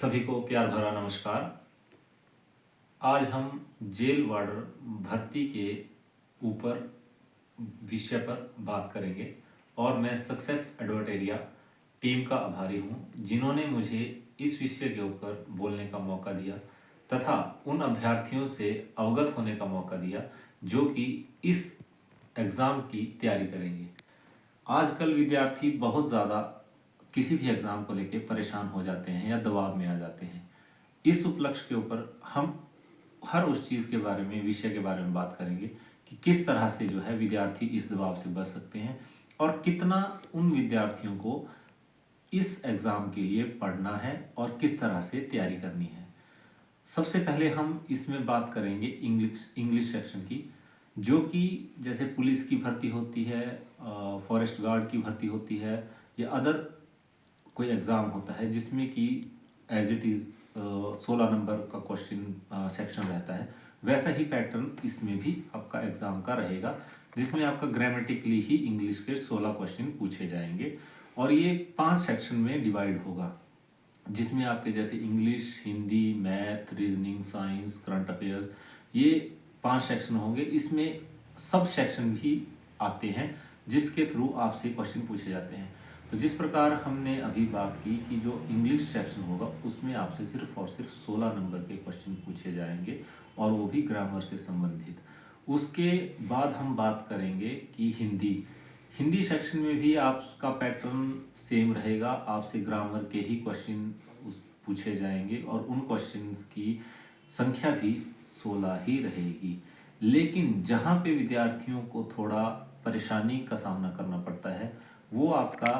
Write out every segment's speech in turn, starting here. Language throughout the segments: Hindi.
सभी को प्यार भरा नमस्कार। आज हम जेल वार्डर भर्ती के ऊपर विषय पर बात करेंगे और मैं सक्सेस एडवर्टेरिया टीम का आभारी हूं जिन्होंने मुझे इस विषय के ऊपर बोलने का मौका दिया तथा उन अभ्यर्थियों से अवगत होने का मौका दिया जो कि इस एग्ज़ाम की तैयारी करेंगे। आजकल विद्यार्थी बहुत ज़्यादा किसी भी एग्ज़ाम को लेकर परेशान हो जाते हैं या दबाव में आ जाते हैं। इस उपलक्ष्य के ऊपर हम हर उस चीज़ के बारे में विषय के बारे में बात करेंगे कि किस तरह से जो है विद्यार्थी इस दबाव से बच सकते हैं और कितना उन विद्यार्थियों को इस एग्ज़ाम के लिए पढ़ना है और किस तरह से तैयारी करनी है। सबसे पहले हम इसमें बात करेंगे इंग्लिश सेक्शन की, जो कि जैसे पुलिस की भर्ती होती है, फॉरेस्ट गार्ड की भर्ती होती है या अदर कोई एग्ज़ाम होता है जिसमें कि एज इट इज़ 16 नंबर का क्वेश्चन सेक्शन रहता है, वैसा ही पैटर्न इसमें भी आपका एग्ज़ाम का रहेगा जिसमें आपका ग्रामेटिकली ही इंग्लिश के 16 क्वेश्चन पूछे जाएंगे और ये 5 सेक्शन में डिवाइड होगा जिसमें आपके जैसे English, Hindi, math, reasoning, science, current affairs, ये 5 सेक्शन होंगे। इसमें सब सेक्शन भी आते हैं जिसके थ्रू आपसे क्वेश्चन पूछे जाते हैं। तो जिस प्रकार हमने अभी बात की कि जो इंग्लिश सेक्शन होगा उसमें आपसे सिर्फ और सिर्फ 16 नंबर के क्वेश्चन पूछे जाएंगे और वो भी ग्रामर से संबंधित। उसके बाद हम बात करेंगे कि हिंदी सेक्शन में भी आपका पैटर्न सेम रहेगा, आपसे ग्रामर के ही क्वेश्चन पूछे जाएंगे और उन क्वेश्चंस की संख्या भी 16 ही रहेगी। लेकिन जहाँ पे विद्यार्थियों को थोड़ा परेशानी का सामना करना पड़ता है वो आपका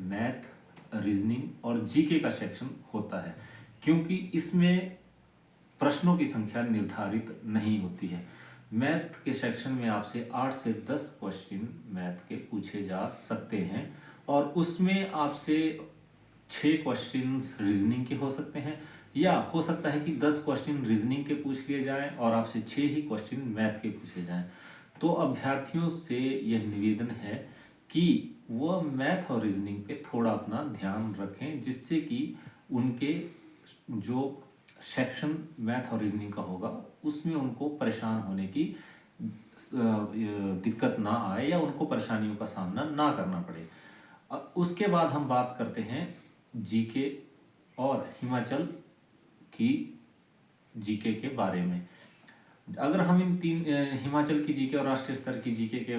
मैथ, रीजनिंग और जीके का सेक्शन होता है, क्योंकि इसमें प्रश्नों की संख्या निर्धारित नहीं होती है। मैथ के सेक्शन में आपसे 8 से 10 क्वेश्चन मैथ के पूछे जा सकते हैं और उसमें आपसे 6 क्वेश्चंस रीजनिंग के हो सकते हैं या हो सकता है कि 10 क्वेश्चन रीजनिंग के पूछ लिए जाएं और आपसे 6 ही क्वेश्चन मैथ के पूछे जाएं। तो अभ्यर्थियों से यह निवेदन है कि वह मैथ और रीजनिंग पे थोड़ा अपना ध्यान रखें जिससे कि उनके जो सेक्शन मैथ और रीजनिंग का होगा उसमें उनको परेशान होने की दिक्कत ना आए या उनको परेशानियों का सामना ना करना पड़े। उसके बाद हम बात करते हैं जीके और हिमाचल की जीके के बारे में। अगर हम इन तीन हिमाचल की जीके और राष्ट्रीय स्तर की जीके के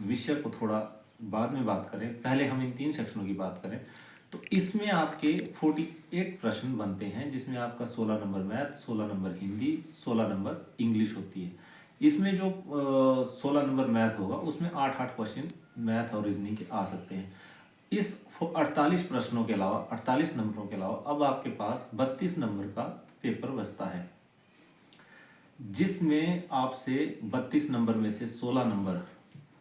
विषय को थोड़ा बाद में बात करें, पहले हम इन 3 सेक्शनों की बात करें तो इसमें आपके 48 प्रश्न बनते हैं जिसमें आपका 16 number math, 16 number Hindi, 16 number English होती है। इसमें जो 16 नंबर मैथ होगा उसमें 8-8 क्वेश्चन मैथ और रीजनिंग के आ सकते हैं। इस 48 प्रश्नों के अलावा 48 नंबरों के अलावा अब आपके पास 32 नंबर का पेपर बचता है जिसमें आपसे 32 नंबर में से 16 नंबर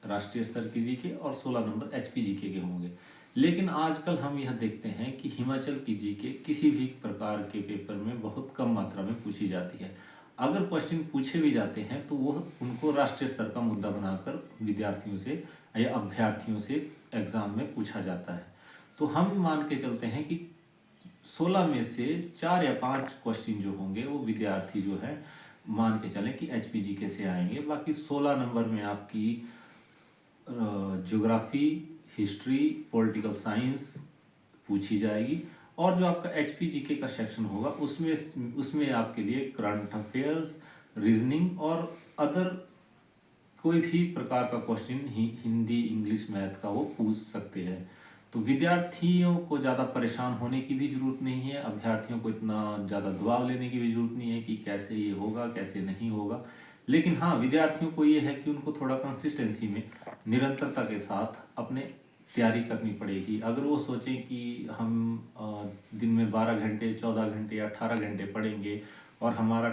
राष्ट्रीय स्तर की जीके और 16 नंबर एचपी जीके के होंगे। लेकिन आजकल हम यह देखते हैं कि हिमाचल की जीके किसी भी प्रकार के पेपर में बहुत कम मात्रा में पूछी जाती है। अगर क्वेश्चन पूछे भी जाते हैं तो वह उनको राष्ट्रीय स्तर का मुद्दा बनाकर विद्यार्थियों से या अभ्यर्थियों से एग्जाम में पूछा जाता है। तो हम मान के चलते हैं कि 16 में से 4 या 5 क्वेश्चन जो होंगे वो विद्यार्थी जो है मान के चलें कि एचपी जीके से आएंगे। बाकी 16 नंबर में आपकी ज्योग्राफी, हिस्ट्री, पॉलिटिकल साइंस पूछी जाएगी और जो आपका एचपी जीके का सेक्शन होगा उसमें आपके लिए करंट अफेयर्स, रीजनिंग और अदर कोई भी प्रकार का क्वेश्चन हिंदी, इंग्लिश, मैथ का वो पूछ सकते हैं। तो विद्यार्थियों को ज़्यादा परेशान होने की भी ज़रूरत नहीं है, अभ्यर्थियों को इतना ज़्यादा दबाव लेने की भी ज़रूरत नहीं है कि कैसे ये होगा कैसे नहीं होगा। लेकिन हाँ, विद्यार्थियों को ये है कि उनको थोड़ा कंसिस्टेंसी में निरंतरता के साथ अपने तैयारी करनी पड़ेगी। अगर वो सोचें कि हम दिन में 12 घंटे, 14 घंटे या 18 घंटे पढ़ेंगे और हमारा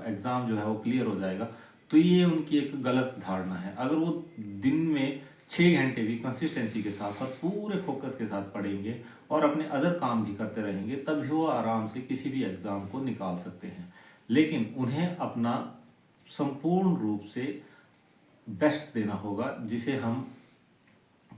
एग्ज़ाम जो है वो क्लियर हो जाएगा, तो ये उनकी एक गलत धारणा है। अगर वो दिन में 6 घंटे भी कंसिस्टेंसी के साथ और पूरे फोकस के साथ पढ़ेंगे और अपने अदर काम भी करते रहेंगे तब भी वो आराम से किसी भी एग्ज़ाम को निकाल सकते हैं। लेकिन उन्हें अपना संपूर्ण रूप से बेस्ट देना होगा जिसे हम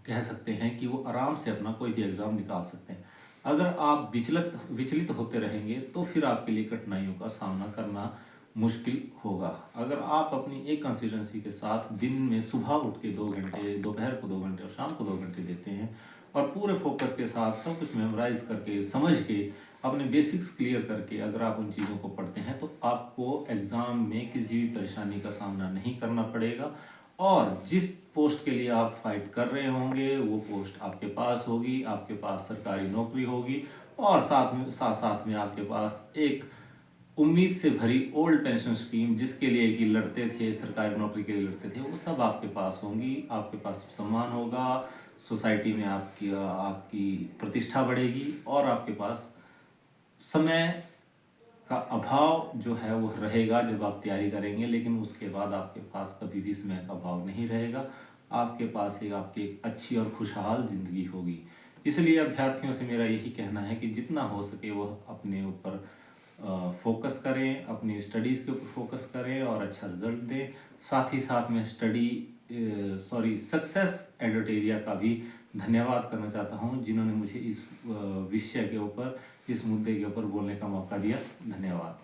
कह सकते हैं कि वो आराम से अपना कोई भी एग्ज़ाम निकाल सकते हैं। अगर आप विचलित विचलित होते रहेंगे तो फिर आपके लिए कठिनाइयों का सामना करना मुश्किल होगा। अगर आप अपनी एक कंसिस्टेंसी के साथ दिन में सुबह उठ के 2 घंटे, दोपहर को 2 घंटे और शाम को 2 घंटे देते हैं और पूरे फोकस के साथ सब कुछ मेमोराइज करके समझ के अपने बेसिक्स क्लियर करके अगर आप उन चीज़ों को पढ़ते हैं तो आपको एग्ज़ाम में किसी भी परेशानी का सामना नहीं करना पड़ेगा और जिस पोस्ट के लिए आप फाइट कर रहे होंगे वो पोस्ट आपके पास होगी, आपके पास सरकारी नौकरी होगी और साथ में आपके पास एक उम्मीद से भरी ओल्ड पेंशन स्कीम जिसके लिए कि लड़ते थे, सरकारी नौकरी के लिए लड़ते थे, वो सब आपके पास होंगी। आपके पास सम्मान होगा, सोसाइटी में आपकी आपकी प्रतिष्ठा बढ़ेगी और आपके पास समय का अभाव जो है वो रहेगा जब आप तैयारी करेंगे, लेकिन उसके बाद आपके पास कभी भी समय का अभाव नहीं रहेगा। आपके पास एक आपकी एक अच्छी और खुशहाल ज़िंदगी होगी। इसलिए अभ्यर्थियों से मेरा यही कहना है कि जितना हो सके वह अपने ऊपर फोकस करें, अपनी स्टडीज़ के ऊपर फोकस करें और अच्छा रिजल्ट दें। साथ ही साथ में सक्सेस एडोटेरिया का भी धन्यवाद करना चाहता हूं जिन्होंने मुझे इस विषय के ऊपर, इस मुद्दे के ऊपर बोलने का मौका दिया। धन्यवाद।